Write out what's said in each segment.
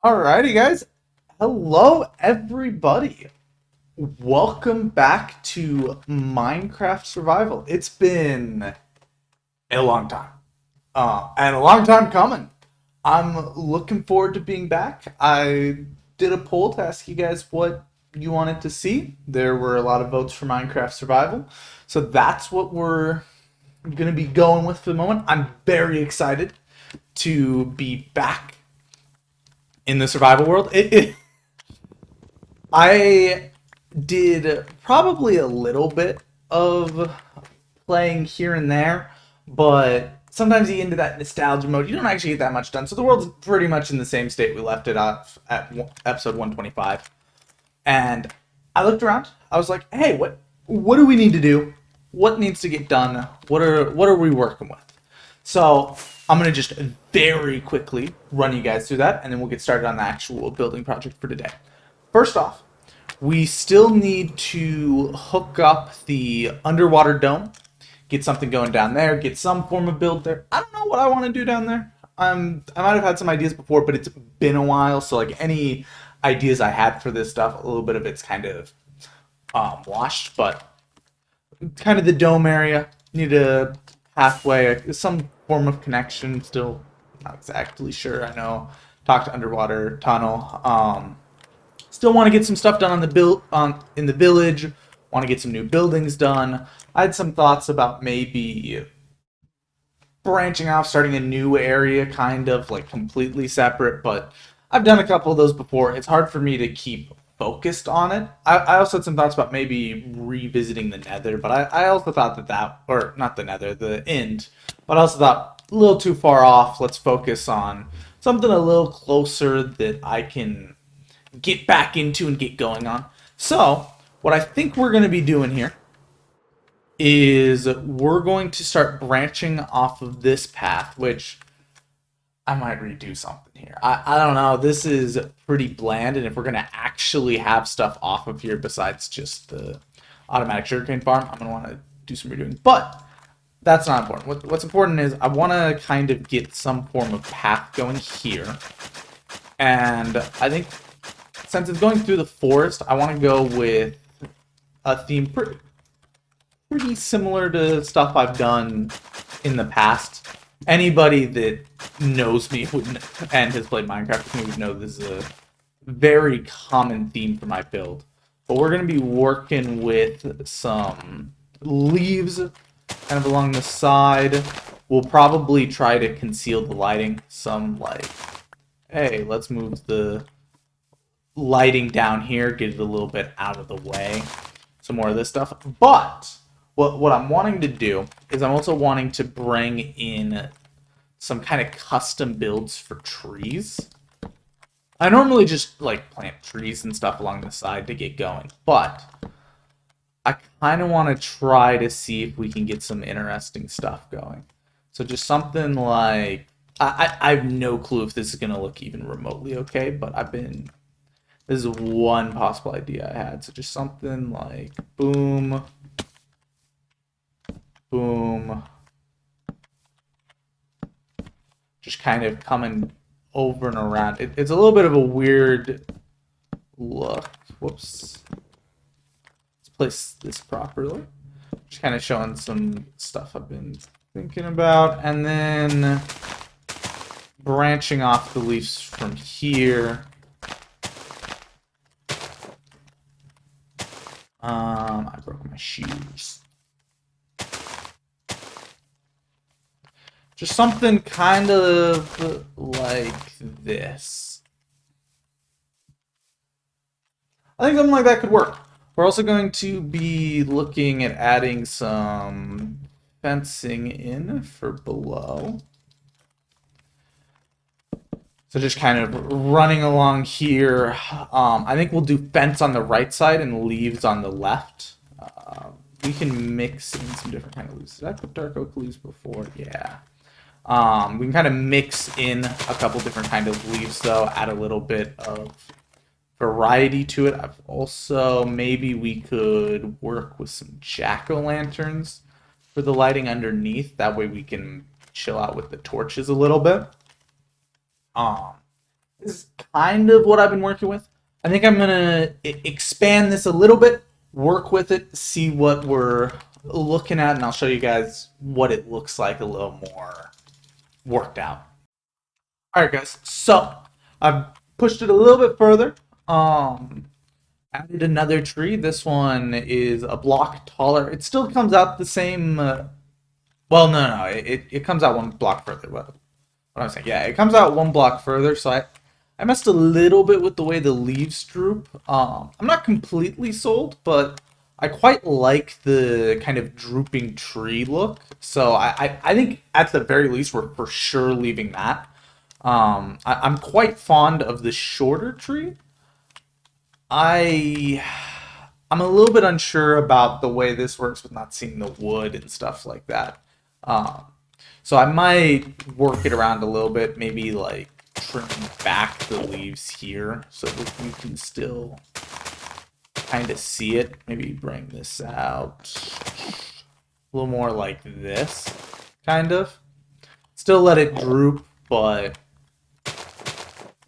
Alrighty, guys. Hello, everybody. Welcome back to Minecraft Survival. It's been a long time, and a long time coming. I'm looking forward to being back. I did a poll to ask you guys what you wanted to see. There were a lot of votes for Minecraft Survival, so that's what we're going to be going with for the moment. I'm very excited to be back in the survival world. I did probably a little bit of playing here and there, but sometimes you get into that nostalgia mode. You don't actually get that much done. So the world's pretty much in the same state we left it off at episode 125. And I looked around. I was like, "Hey, what do we need to do? What needs to get done? What are we working with?" So I'm gonna just very quickly run you guys through that, and then we'll get started on the actual building project for today. First off, we still need to hook up the underwater dome, get something going down there, get some form of build there. I don't know what I want to do down there. I might have had some ideas before, but it's been a while, so like any ideas I had for this stuff, a little bit of it's kind of washed, but kind of the dome area, need a pathway, some form of connection, still not exactly sure. I know, talked to underwater tunnel. Still want to get some stuff done on the build on in the village. Want to get some new buildings done. I had some thoughts about maybe branching off, starting a new area, kind of like completely separate. But I've done a couple of those before. It's hard for me to keep focused on it. I also had some thoughts about maybe revisiting the Nether, but I also thought that or not the Nether, the End. But I also thought a little too far off. Let's focus on something a little closer that I can get back into and get going on. So, what I think we're going to be doing here is we're going to start branching off of this path, which I might redo something here. I don't know. This is pretty bland, and if we're going to actually have stuff off of here besides just the automatic sugarcane farm, I'm going to want to do some redoing. But that's not important. What's important is I want to kind of get some form of path going here. And I think since it's going through the forest, I want to go with a theme pretty similar to stuff I've done in the past. Anybody that knows me and has played Minecraft with me would know this is a very common theme for my build. But we're going to be working with some leaves kind of along the side. We'll probably try to conceal the lighting. Some like, hey, let's move the lighting down here, get it a little bit out of the way. Some more of this stuff. But what I'm wanting to do is I'm also wanting to bring in some kind of custom builds for trees. I normally just like plant trees and stuff along the side to get going, but I kind of want to try to see if we can get some interesting stuff going. So just something like I have no clue if this is going to look even remotely okay, but this is one possible idea I had. So just something like boom, boom. Just kind of coming over and around. It's a little bit of a weird look. Whoops. Let's place this properly. Just kind of showing some stuff I've been thinking about. And then branching off the leaves from here. I broke my shoes. Just something kind of like this. I think something like that could work. We're also going to be looking at adding some fencing in for below. So just kind of running along here. I think we'll do fence on the right side and leaves on the left. We can mix in some different kind of leaves. Did I put dark oak leaves before? Yeah. We can kind of mix in a couple different kind of leaves, though, add a little bit of variety to it. I've also, maybe we could work with some jack-o'-lanterns for the lighting underneath. That way we can chill out with the torches a little bit. Um, this is kind of what I've been working with. I think I'm gonna expand this a little bit, work with it, see what we're looking at, and I'll show you guys what it looks like a little more worked out. All right, guys. So I've pushed it a little bit further. Added another tree. This one is a block taller. It still comes out the same. Well, no, it comes out one block further. What I'm saying, yeah, it comes out one block further. So I messed a little bit with the way the leaves droop. I'm not completely sold, but I quite like the kind of drooping tree look. So I think at the very least we're for sure leaving that. I'm quite fond of the shorter tree. I I'm a little bit unsure about the way this works with not seeing the wood and stuff like that. Um, so I might work it around a little bit, maybe like trim back the leaves here so that you can still kind of see it. Maybe bring this out a little more like this, kind of. Still let it droop, but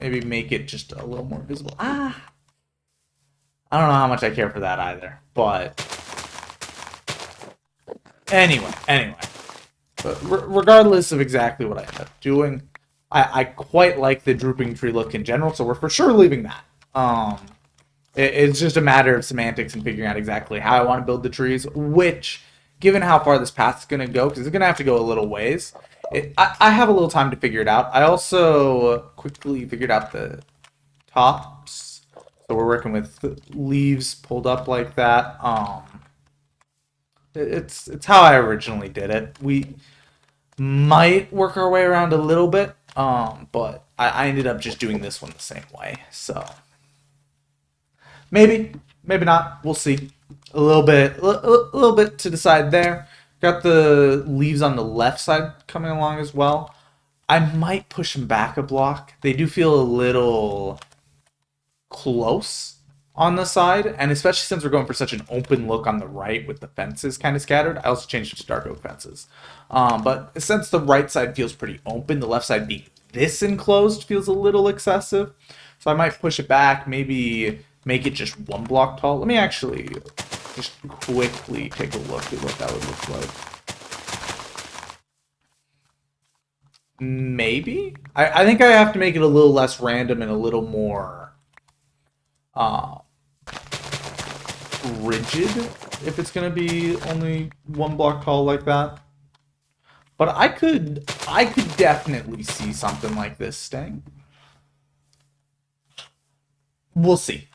maybe make it just a little more visible. I don't know how much I care for that either, but anyway. But regardless of exactly what I end up doing, I quite like the drooping tree look in general, so we're for sure leaving that. It's just a matter of semantics and figuring out exactly how I want to build the trees, which, given how far this path is going to go, because it's going to have to go a little ways, I have a little time to figure it out. I also quickly figured out the tops, so we're working with leaves pulled up like that. It's how I originally did it. We might work our way around a little bit, but I ended up just doing this one the same way. So maybe not. We'll see. A little bit to decide there. Got the leaves on the left side coming along as well. I might push them back a block. They do feel a little close on the side, and especially since we're going for such an open look on the right with the fences kind of scattered. I also changed it to dark oak fences. But since the right side feels pretty open, the left side being this enclosed feels a little excessive. So I might push it back, maybe make it just one block tall. Let me actually just quickly take a look at what that would look like. Maybe? I think I have to make it a little less random and a little more rigid if it's going to be only one block tall like that. But I could definitely see something like this staying. We'll see.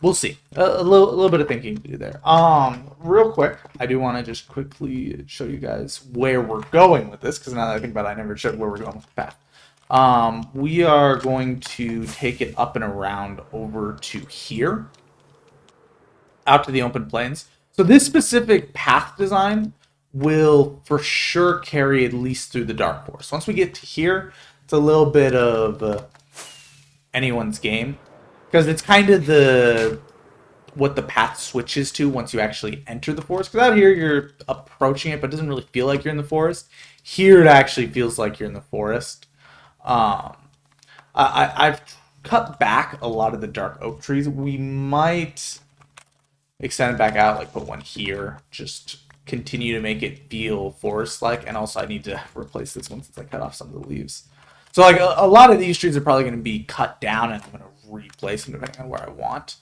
A little bit of thinking to do there. Real quick, I do want to just quickly show you guys where we're going with this, because now that I think about it, I never showed where we're going with the path. We are going to take it up and around over to here, out to the open plains. So this specific path design will for sure carry at least through the dark forest. Once we get to here, it's a little bit of anyone's game, because it's kind of what the path switches to once you actually enter the forest. Because out here you're approaching it, but it doesn't really feel like you're in the forest. Here it actually feels like you're in the forest. I've cut back a lot of the dark oak trees. We might extend it back out, like put one here, just continue to make it feel forest-like. And also I need to replace this one since I cut off some of the leaves. So like a lot of these trees are probably going to be cut down, and I'm going to replace them depending on where I want.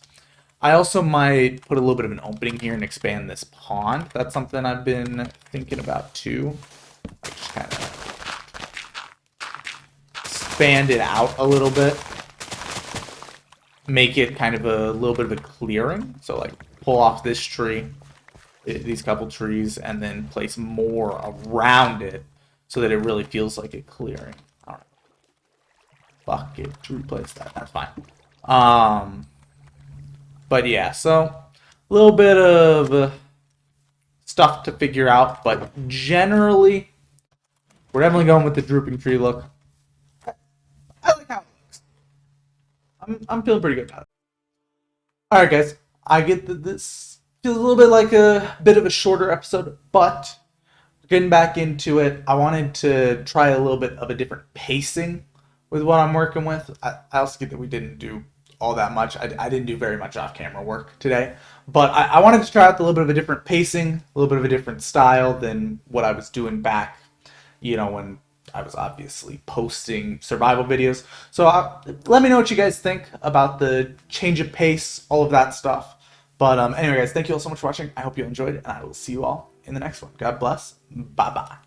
I also might put a little bit of an opening here and expand this pond. That's something I've been thinking about too. Just kind of expand it out a little bit. Make it kind of a little bit of a clearing. So like pull off this tree, these couple trees, and then place more around it so that it really feels like a clearing. All right. Fuck it, to replace that. That's fine. But yeah, so a little bit of stuff to figure out, but generally, we're definitely going with the drooping tree look. I like how it looks. I'm feeling pretty good about it. All right, guys. I get that this feels a little bit like a bit of a shorter episode, but getting back into it. I wanted to try a little bit of a different pacing with what I'm working with. I also get that we didn't do all that much. I didn't do very much off camera work today, but I wanted to try out a little bit of a different pacing, a little bit of a different style than what I was doing back, when I was obviously posting survival videos. So let me know what you guys think about the change of pace, all of that stuff. But anyway, guys, thank you all so much for watching. I hope you enjoyed, and I will see you all in the next one. God bless. Bye bye.